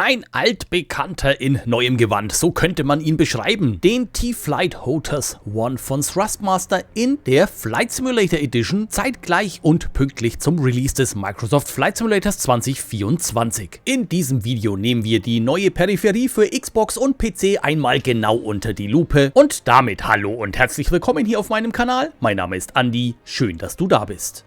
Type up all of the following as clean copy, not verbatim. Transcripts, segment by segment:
Ein altbekannter in neuem Gewand, so könnte man ihn beschreiben. Den T-Flight HOTAS One von Thrustmaster in der Flight Simulator Edition, zeitgleich und pünktlich zum Release des Microsoft Flight Simulators 2024. In diesem Video nehmen wir die neue Peripherie für Xbox und PC einmal genau unter die Lupe. Und damit hallo und herzlich willkommen hier auf meinem Kanal. Mein Name ist Andi, schön, dass du da bist.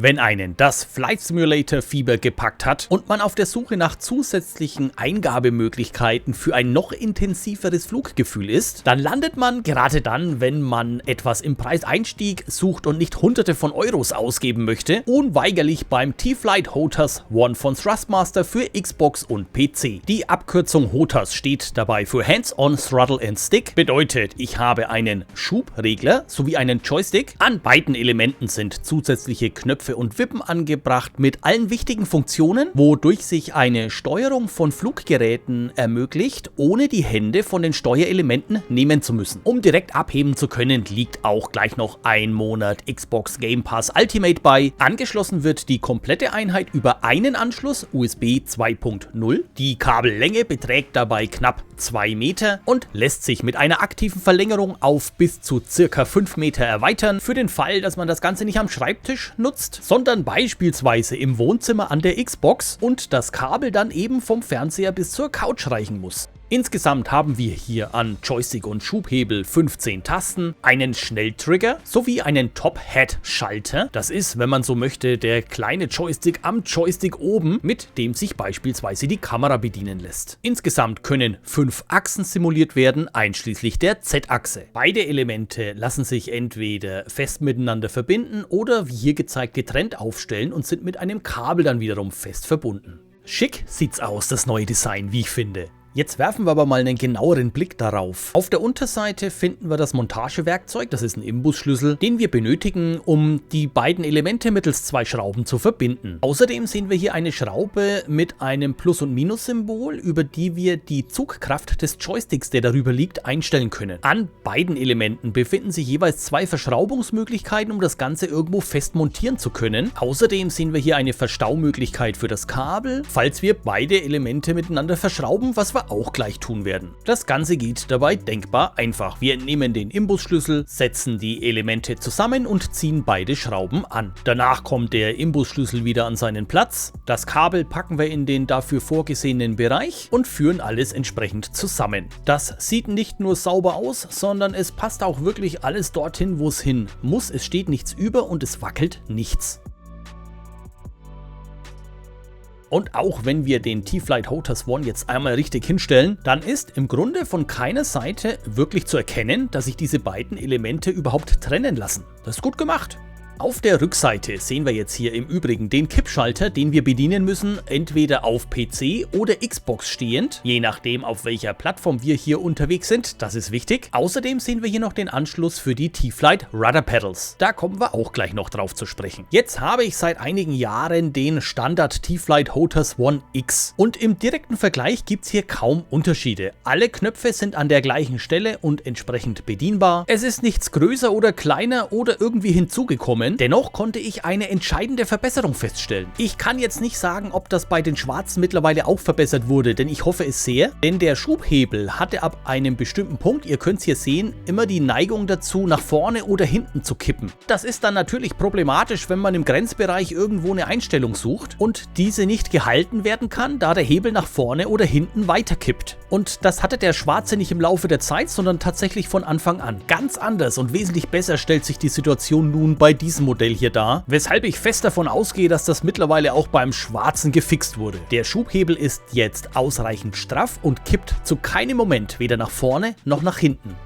Wenn einen das Flight Simulator Fieber gepackt hat und man auf der Suche nach zusätzlichen Eingabemöglichkeiten für ein noch intensiveres Fluggefühl ist, dann landet man gerade dann, wenn man etwas im Preiseinstieg sucht und nicht Hunderte von Euros ausgeben möchte, unweigerlich beim T-Flight HOTAS One von Thrustmaster für Xbox und PC. Die Abkürzung HOTAS steht dabei für Hands-on Throttle and Stick, bedeutet, ich habe einen Schubregler sowie einen Joystick. An beiden Elementen sind zusätzliche Knöpfe und Wippen angebracht mit allen wichtigen Funktionen, wodurch sich eine Steuerung von Fluggeräten ermöglicht, ohne die Hände von den Steuerelementen nehmen zu müssen. Um direkt abheben zu können, liegt auch gleich noch ein Monat Xbox Game Pass Ultimate bei. Angeschlossen wird die komplette Einheit über einen Anschluss USB 2.0. Die Kabellänge beträgt dabei knapp 2 Meter und lässt sich mit einer aktiven Verlängerung auf bis zu ca. 5 Meter erweitern, für den Fall, dass man das Ganze nicht am Schreibtisch nutzt, sondern beispielsweise im Wohnzimmer an der Xbox und das Kabel dann eben vom Fernseher bis zur Couch reichen muss. Insgesamt haben wir hier an Joystick und Schubhebel 15 Tasten, einen Schnelltrigger sowie einen Top-Hat-Schalter. Das ist, wenn man so möchte, der kleine Joystick am Joystick oben, mit dem sich beispielsweise die Kamera bedienen lässt. Insgesamt können 5 Achsen simuliert werden, einschließlich der Z-Achse. Beide Elemente lassen sich entweder fest miteinander verbinden oder wie hier gezeigt getrennt aufstellen und sind mit einem Kabel dann wiederum fest verbunden. Schick sieht's aus, das neue Design, wie ich finde. Jetzt werfen wir aber mal einen genaueren Blick darauf. Auf der Unterseite finden wir das Montagewerkzeug, das ist ein Imbusschlüssel, den wir benötigen, um die beiden Elemente mittels 2 Schrauben zu verbinden. Außerdem sehen wir hier eine Schraube mit einem Plus- und Minus-Symbol, über die wir die Zugkraft des Joysticks, der darüber liegt, einstellen können. An beiden Elementen befinden sich jeweils 2 Verschraubungsmöglichkeiten, um das Ganze irgendwo fest montieren zu können. Außerdem sehen wir hier eine Verstaumöglichkeit für das Kabel, falls wir beide Elemente miteinander verschrauben, was wir auch gleich tun werden. Das Ganze geht dabei denkbar einfach. Wir entnehmen den Imbusschlüssel, setzen die Elemente zusammen und ziehen beide Schrauben an. Danach kommt der Imbusschlüssel wieder an seinen Platz. Das Kabel packen wir in den dafür vorgesehenen Bereich und führen alles entsprechend zusammen. Das sieht nicht nur sauber aus, sondern es passt auch wirklich alles dorthin, wo es hin muss. Es steht nichts über und es wackelt nichts. Und auch wenn wir den T-Flight HOTAS One jetzt einmal richtig hinstellen, dann ist im Grunde von keiner Seite wirklich zu erkennen, dass sich diese beiden Elemente überhaupt trennen lassen. Das ist gut gemacht. Auf der Rückseite sehen wir jetzt hier im Übrigen den Kippschalter, den wir bedienen müssen, entweder auf PC oder Xbox stehend, je nachdem auf welcher Plattform wir hier unterwegs sind, das ist wichtig. Außerdem sehen wir hier noch den Anschluss für die T-Flight Rudder Pedals. Da kommen wir auch gleich noch drauf zu sprechen. Jetzt habe ich seit einigen Jahren den Standard T-Flight HOTAS One X und im direkten Vergleich gibt es hier kaum Unterschiede. Alle Knöpfe sind an der gleichen Stelle und entsprechend bedienbar. Es ist nichts größer oder kleiner oder irgendwie hinzugekommen. Dennoch konnte ich eine entscheidende Verbesserung feststellen. Ich kann jetzt nicht sagen, ob das bei den Schwarzen mittlerweile auch verbessert wurde, denn ich hoffe es sehr. Denn der Schubhebel hatte ab einem bestimmten Punkt, ihr könnt es hier sehen, immer die Neigung dazu, nach vorne oder hinten zu kippen. Das ist dann natürlich problematisch, wenn man im Grenzbereich irgendwo eine Einstellung sucht und diese nicht gehalten werden kann, da der Hebel nach vorne oder hinten weiterkippt. Und das hatte der Schwarze nicht im Laufe der Zeit, sondern tatsächlich von Anfang an. Ganz anders und wesentlich besser stellt sich die Situation nun bei diesem Modell hier dar, weshalb ich fest davon ausgehe, dass das mittlerweile auch beim Schwarzen gefixt wurde. Der Schubhebel ist jetzt ausreichend straff und kippt zu keinem Moment weder nach vorne noch nach hinten.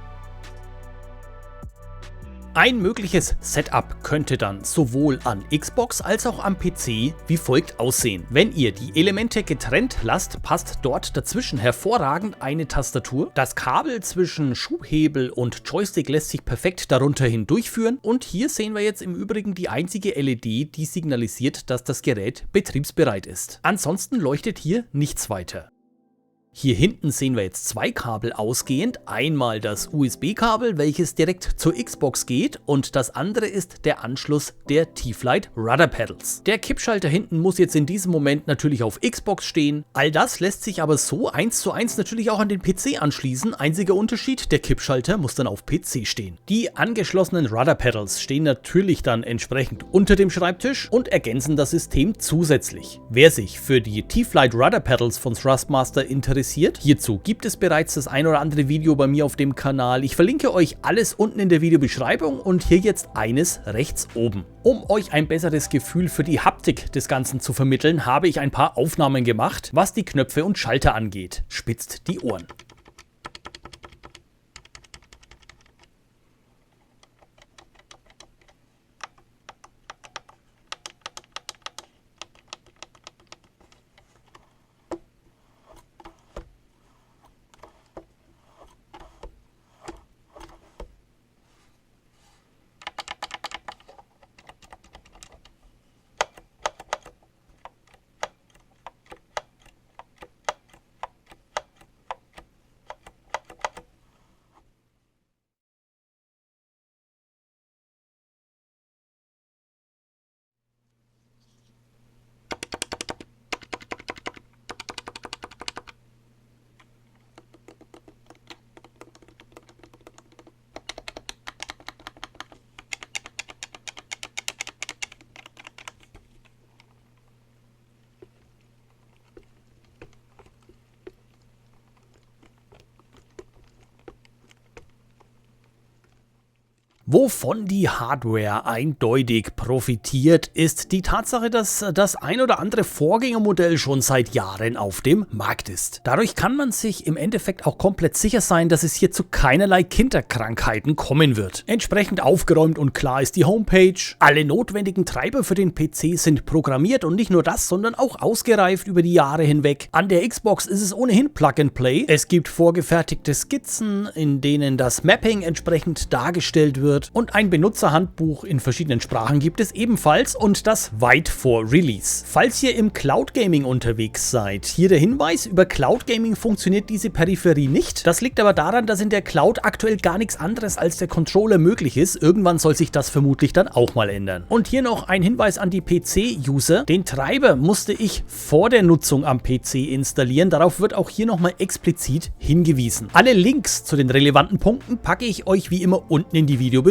Ein mögliches Setup könnte dann sowohl an Xbox als auch am PC wie folgt aussehen. Wenn ihr die Elemente getrennt lasst, passt dort dazwischen hervorragend eine Tastatur. Das Kabel zwischen Schubhebel und Joystick lässt sich perfekt darunter hindurchführen und hier sehen wir jetzt im Übrigen die einzige LED, die signalisiert, dass das Gerät betriebsbereit ist. Ansonsten leuchtet hier nichts weiter. Hier hinten sehen wir jetzt zwei Kabel ausgehend. Einmal das USB-Kabel, welches direkt zur Xbox geht, und das andere ist der Anschluss der T-Flight Rudder Pedals. Der Kippschalter hinten muss jetzt in diesem Moment natürlich auf Xbox stehen. All das lässt sich aber so 1:1 natürlich auch an den PC anschließen. Einziger Unterschied, der Kippschalter muss dann auf PC stehen. Die angeschlossenen Rudder Pedals stehen natürlich dann entsprechend unter dem Schreibtisch und ergänzen das System zusätzlich. Wer sich für die T-Flight Rudder Pedals von Thrustmaster interessiert, hierzu gibt es bereits das ein oder andere Video bei mir auf dem Kanal. Ich verlinke euch alles unten in der Videobeschreibung und hier jetzt eines rechts oben. Um euch ein besseres Gefühl für die Haptik des Ganzen zu vermitteln, habe ich ein paar Aufnahmen gemacht, was die Knöpfe und Schalter angeht. Spitzt die Ohren. Wovon die Hardware eindeutig profitiert, ist die Tatsache, dass das ein oder andere Vorgängermodell schon seit Jahren auf dem Markt ist. Dadurch kann man sich im Endeffekt auch komplett sicher sein, dass es hier zu keinerlei Kinderkrankheiten kommen wird. Entsprechend aufgeräumt und klar ist die Homepage. Alle notwendigen Treiber für den PC sind programmiert und nicht nur das, sondern auch ausgereift über die Jahre hinweg. An der Xbox ist es ohnehin Plug and Play. Es gibt vorgefertigte Skizzen, in denen das Mapping entsprechend dargestellt wird. Und ein Benutzerhandbuch in verschiedenen Sprachen gibt es ebenfalls, und das weit vor Release. Falls ihr im Cloud Gaming unterwegs seid, hier der Hinweis: Über Cloud Gaming funktioniert diese Peripherie nicht. Das liegt aber daran, dass in der Cloud aktuell gar nichts anderes als der Controller möglich ist. Irgendwann soll sich das vermutlich dann auch mal ändern. Und hier noch ein Hinweis an die PC-User: Den Treiber musste ich vor der Nutzung am PC installieren. Darauf wird auch hier nochmal explizit hingewiesen. Alle Links zu den relevanten Punkten packe ich euch wie immer unten in die Videobeschreibung.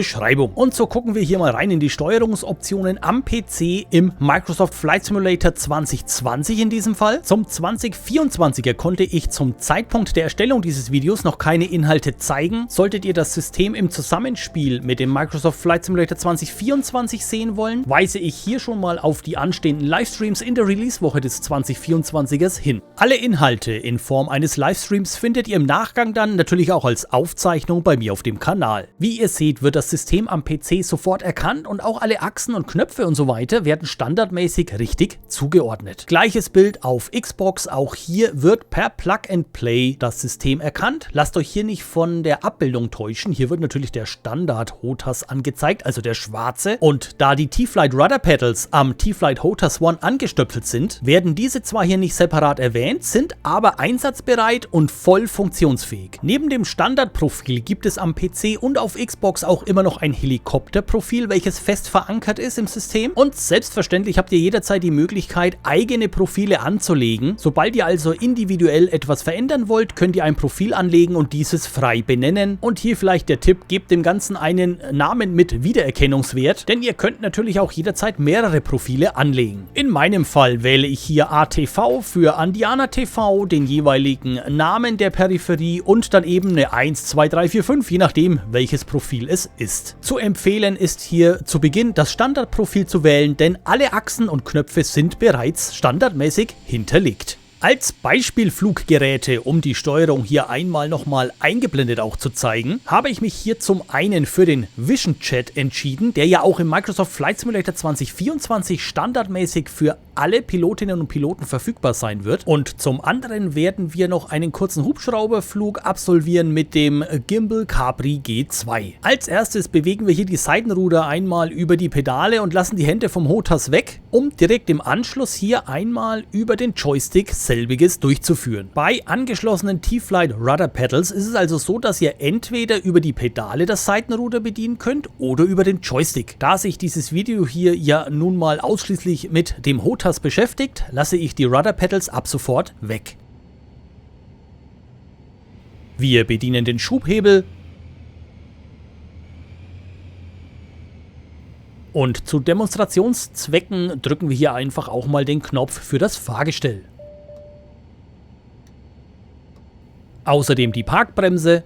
Und so gucken wir hier mal rein in die Steuerungsoptionen am PC im Microsoft Flight Simulator 2020 in diesem Fall. Zum 2024er konnte ich zum Zeitpunkt der Erstellung dieses Videos noch keine Inhalte zeigen. Solltet ihr das System im Zusammenspiel mit dem Microsoft Flight Simulator 2024 sehen wollen, weise ich hier schon mal auf die anstehenden Livestreams in der Releasewoche des 2024ers hin. Alle Inhalte in Form eines Livestreams findet ihr im Nachgang dann natürlich auch als Aufzeichnung bei mir auf dem Kanal. Wie ihr seht, wird das System am PC sofort erkannt und auch alle Achsen und Knöpfe und so weiter werden standardmäßig richtig zugeordnet. Gleiches Bild auf Xbox, auch hier wird per Plug and Play das System erkannt. Lasst euch hier nicht von der Abbildung täuschen, hier wird natürlich der Standard HOTAS angezeigt, also der schwarze, und da die T-Flight Rudder Pedals am T-Flight HOTAS One angestöpselt sind, werden diese zwar hier nicht separat erwähnt, sind aber einsatzbereit und voll funktionsfähig. Neben dem Standardprofil gibt es am PC und auf Xbox auch immer noch ein Helikopterprofil, welches fest verankert ist im System, und selbstverständlich habt ihr jederzeit die Möglichkeit, eigene Profile anzulegen. Sobald ihr also individuell etwas verändern wollt, könnt ihr ein Profil anlegen und dieses frei benennen. Und hier vielleicht der Tipp: Gebt dem Ganzen einen Namen mit Wiedererkennungswert, denn ihr könnt natürlich auch jederzeit mehrere Profile anlegen. In meinem Fall wähle ich hier ATV für Andiana TV, den jeweiligen Namen der Peripherie und dann eben eine 1, 2, 3, 4, 5, je nachdem welches Profil es ist. Zu empfehlen ist hier zu Beginn das Standardprofil zu wählen, denn alle Achsen und Knöpfe sind bereits standardmäßig hinterlegt. Als Beispielfluggeräte, um die Steuerung hier einmal nochmal eingeblendet auch zu zeigen, habe ich mich hier zum einen für den Vision Jet entschieden, der ja auch im Microsoft Flight Simulator 2024 standardmäßig für alle Pilotinnen und Piloten verfügbar sein wird. Und zum anderen werden wir noch einen kurzen Hubschrauberflug absolvieren mit dem Gimbal Capri G2. Als erstes bewegen wir hier die Seitenruder einmal über die Pedale und lassen die Hände vom HOTAS weg, um direkt im Anschluss hier einmal über den Joystick selbst selbiges durchzuführen. Bei angeschlossenen T-Flight Rudder Pedals ist es also so, dass ihr entweder über die Pedale das Seitenruder bedienen könnt oder über den Joystick. Da sich dieses Video hier ja nun mal ausschließlich mit dem HOTAS beschäftigt, lasse ich die Rudder Pedals ab sofort weg. Wir bedienen den Schubhebel und zu Demonstrationszwecken drücken wir hier einfach auch mal den Knopf für das Fahrgestell. Außerdem die Parkbremse.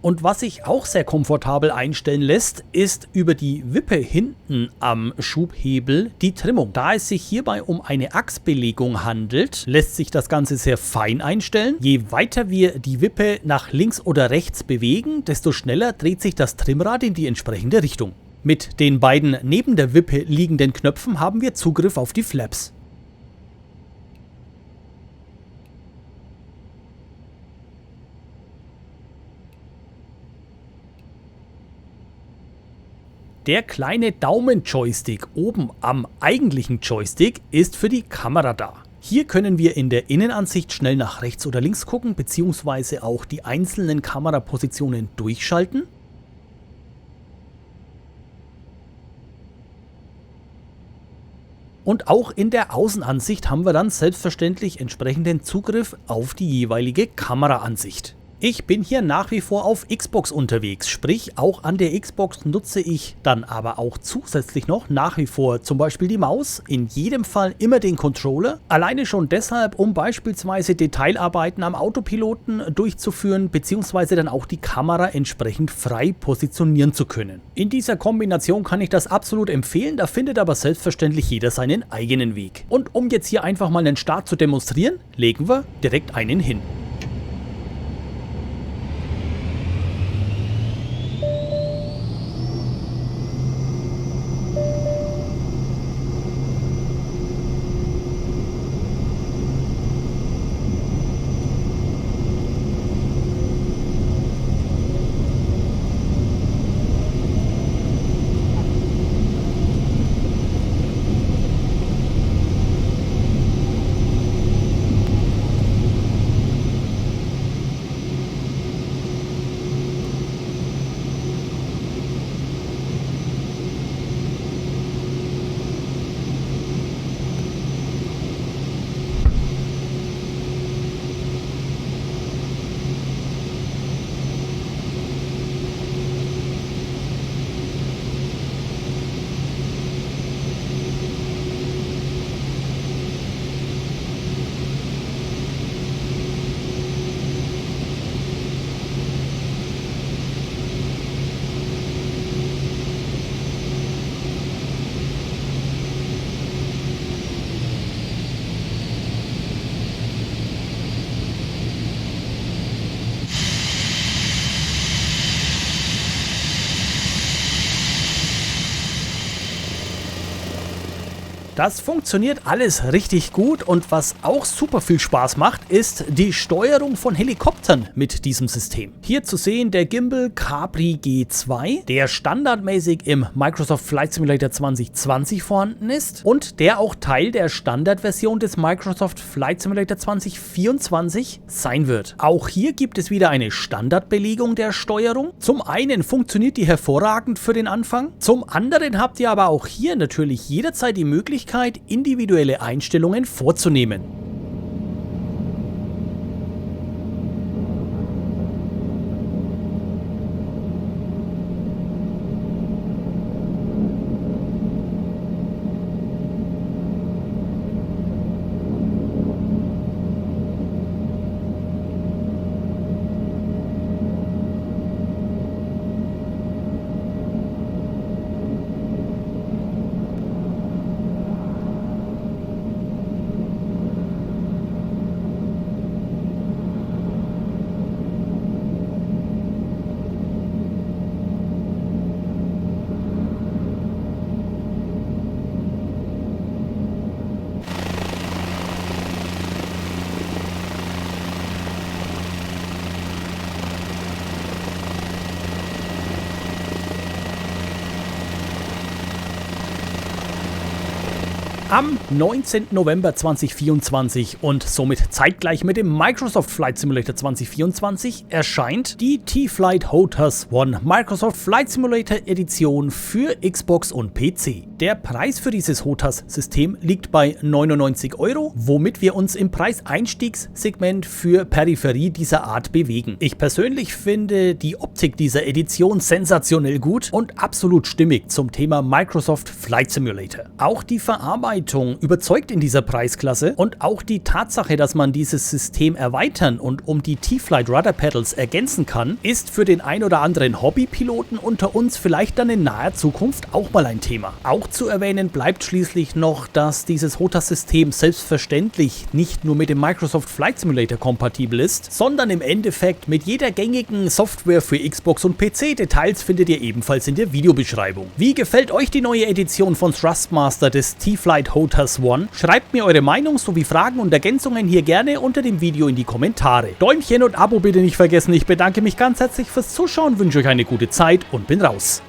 Und was sich auch sehr komfortabel einstellen lässt, ist über die Wippe hinten am Schubhebel die Trimmung. Da es sich hierbei um eine Achsbelegung handelt, lässt sich das Ganze sehr fein einstellen. Je weiter wir die Wippe nach links oder rechts bewegen, desto schneller dreht sich das Trimmrad in die entsprechende Richtung. Mit den beiden neben der Wippe liegenden Knöpfen haben wir Zugriff auf die Flaps. Der kleine Daumen-Joystick oben am eigentlichen Joystick ist für die Kamera da. Hier können wir in der Innenansicht schnell nach rechts oder links gucken, beziehungsweise auch die einzelnen Kamerapositionen durchschalten. Und auch in der Außenansicht haben wir dann selbstverständlich entsprechenden Zugriff auf die jeweilige Kameraansicht. Ich bin hier nach wie vor auf Xbox unterwegs, sprich auch an der Xbox nutze ich dann aber auch zusätzlich noch nach wie vor zum Beispiel die Maus, in jedem Fall immer den Controller, alleine schon deshalb, um beispielsweise Detailarbeiten am Autopiloten durchzuführen, beziehungsweise dann auch die Kamera entsprechend frei positionieren zu können. In dieser Kombination kann ich das absolut empfehlen, da findet aber selbstverständlich jeder seinen eigenen Weg. Und um jetzt hier einfach mal einen Start zu demonstrieren, legen wir direkt einen hin. Das funktioniert alles richtig gut und was auch super viel Spaß macht, ist die Steuerung von Helikoptern mit diesem System. Hier zu sehen der Gimbal Capri G2, der standardmäßig im Microsoft Flight Simulator 2020 vorhanden ist und der auch Teil der Standardversion des Microsoft Flight Simulator 2024 sein wird. Auch hier gibt es wieder eine Standardbelegung der Steuerung. Zum einen funktioniert die hervorragend für den Anfang, zum anderen habt ihr aber auch hier natürlich jederzeit die Möglichkeit, individuelle Einstellungen vorzunehmen. Am 19. November 2024 und somit zeitgleich mit dem Microsoft Flight Simulator 2024 erscheint die T-Flight HOTAS One Microsoft Flight Simulator Edition für Xbox und PC. Der Preis für dieses HOTAS-System liegt bei 99 €, womit wir uns im Preiseinstiegssegment für Peripherie dieser Art bewegen. Ich persönlich finde die Optik dieser Edition sensationell gut und absolut stimmig zum Thema Microsoft Flight Simulator. Auch die Verarbeitung überzeugt in dieser Preisklasse und auch die Tatsache, dass man dieses System erweitern und um die T-Flight Rudder Pedals ergänzen kann, ist für den ein oder anderen Hobbypiloten unter uns vielleicht dann in naher Zukunft auch mal ein Thema. Auch zu erwähnen bleibt schließlich noch, dass dieses HOTAS-System selbstverständlich nicht nur mit dem Microsoft Flight Simulator kompatibel ist, sondern im Endeffekt mit jeder gängigen Software für Xbox und PC. Details findet ihr ebenfalls in der Videobeschreibung. Wie gefällt euch die neue Edition von Thrustmaster des T-Flight HOTAS One? Schreibt mir eure Meinung sowie Fragen und Ergänzungen hier gerne unter dem Video in die Kommentare. Däumchen und Abo bitte nicht vergessen. Ich bedanke mich ganz herzlich fürs Zuschauen, wünsche euch eine gute Zeit und bin raus.